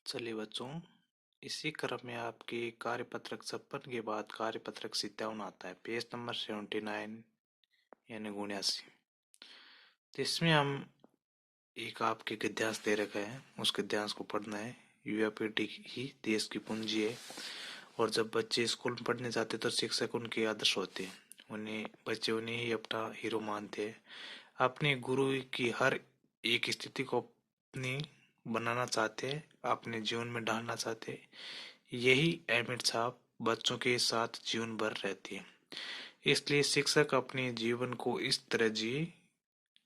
चलिए बच्चों, इसी क्रम में आपके कार्यपत्रक 56 के बाद कार्यपत्रक 57 आता है, पेज नंबर 79 यानी 79। तो इसमें हम एक आपके गद्यांश दे रखा है, उस गद्यांश को पढ़ना है। युवा पीढ़ी ही देश की पूंजी है, और जब बच्चे स्कूल में पढ़ने जाते तो शिक्षक उनके आदर्श होते हैं। बच्चे उन्हें ही अपना हीरो मानते हैं। अपने गुरु की हर एक स्थिति को अपनी बनाना चाहते हैं, अपने जीवन में ढालना चाहते हैं। यही अहमियत छाप बच्चों के साथ जीवन भर रहती है। इसलिए शिक्षक अपने जीवन को इस तरह जिए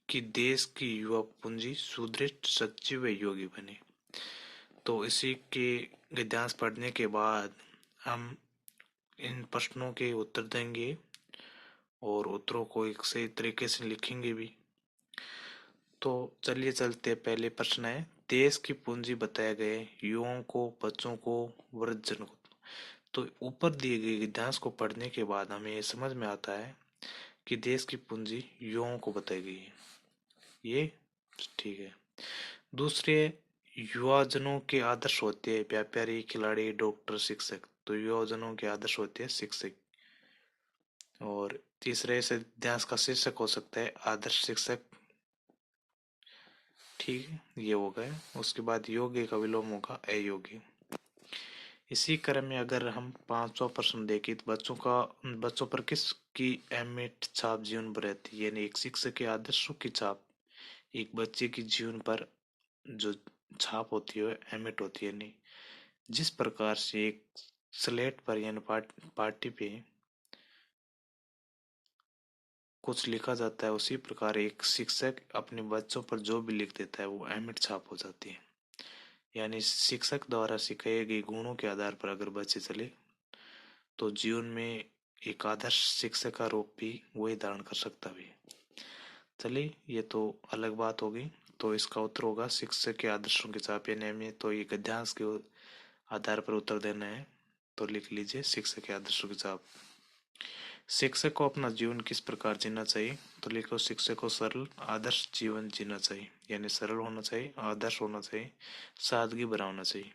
कि देश की युवा पूंजी सुदृढ़, सच्ची व योगी बने। तो इसी के गद्यांश पढ़ने के बाद हम इन प्रश्नों के उत्तर देंगे और उत्तरों को एक सही तरीके से लिखेंगे भी। तो चलिए चलते, पहले प्रश्न है, देश की पूंजी बताए गए युवाओं को, बच्चों को, वृद्धजन को। तो ऊपर दिए गए गद्यांश को पढ़ने के बाद हमें ये समझ में आता है कि देश की पूंजी युवाओं को बताई गई है। ये ठीक है। दूसरे, युवाजनों के आदर्श होते हैं व्यापारी, खिलाड़ी, डॉक्टर, शिक्षक। तो युवाजनों के आदर्श होते हैं शिक्षक। और तीसरे से गद्यांश का शीर्षक हो सकता है आदर्श शिक्षक। ठीक है, ये हो गए। उसके बाद योग्य का विलोम होगा अयोग्य। इसी क्रम में अगर हम 5वां प्रश्न देखें तो बच्चों पर किसकी अहमियत छाप जीवन पर रहती है, यानी एक शिक्षक के आदर्शों की छाप एक बच्चे की जीवन पर जो छाप होती है अहमियत होती है। यानी जिस प्रकार से एक स्लेट पर यानी पार्टी पे कुछ लिखा जाता है, उसी प्रकार एक शिक्षक अपने बच्चों पर जो भी लिख देता है वो अहमियत छाप हो जाती है। यानी शिक्षक द्वारा सिखाए गए गुणों के आधार पर अगर बच्चे चले तो जीवन में एक आदर्श शिक्षक का रूप भी वही धारण कर सकता भी। चलिए, ये तो अलग बात होगी। तो इसका उत्तर होगा शिक्षक के आदर्शों की छाप यानी हमें तो ये गद्यांश के आधार पर उत्तर देना है। तो लिख लीजिए शिक्षक के आदर्शों की छाप। शिक्षक को अपना जीवन किस प्रकार जीना चाहिए, तो लिखो शिक्षक को सरल आदर्श जीवन जीना चाहिए, यानी सरल होना चाहिए, आदर्श होना चाहिए, सादगी बनाना चाहिए।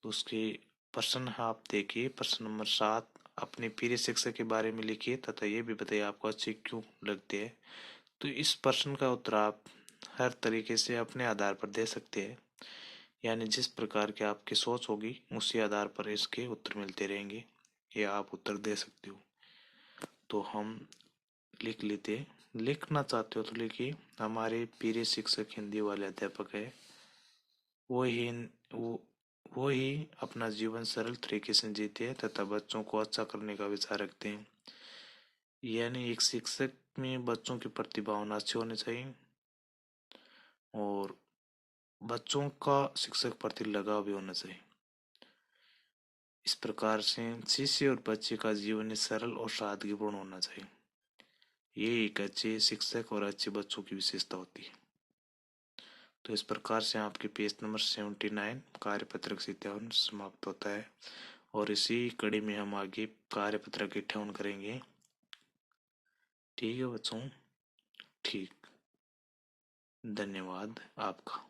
तो उसके प्रश्न आप देखिए, प्रश्न नंबर 7, अपने प्रिय शिक्षक के बारे में लिखिए तथा ये भी बताइए आपको अच्छे क्यों लगते हैं। तो इस प्रश्न का उत्तर आप हर तरीके से अपने आधार पर दे सकते हैं, यानी जिस प्रकार की आपकी सोच होगी उसी आधार पर इसके उत्तर मिलते रहेंगे, या आप उत्तर दे सकते हो। तो हम लिख लेते, लिखना चाहते हो तो लिखिए, हमारे प्रिय शिक्षक हिंदी वाले अध्यापक है, वो ही वो वो ही अपना जीवन सरल तरीके से जीते हैं तथा बच्चों को अच्छा करने का विचार रखते हैं। यानी एक शिक्षक में बच्चों की प्रतिभावना अच्छी होनी चाहिए और बच्चों का शिक्षक प्रति लगाव भी होना चाहिए। इस प्रकार से शिष्य और बच्चे का जीवन सरल और सादगीपूर्ण होना चाहिए। ये एक अच्छे शिक्षक और अच्छे बच्चों की विशेषता होती है। तो इस प्रकार से आपके पेज नंबर 79 कार्यपत्रक 57 समाप्त होता है, और इसी कड़ी में हम आगे कार्यपत्रक 58 करेंगे। ठीक है बच्चों, ठीक, धन्यवाद आपका।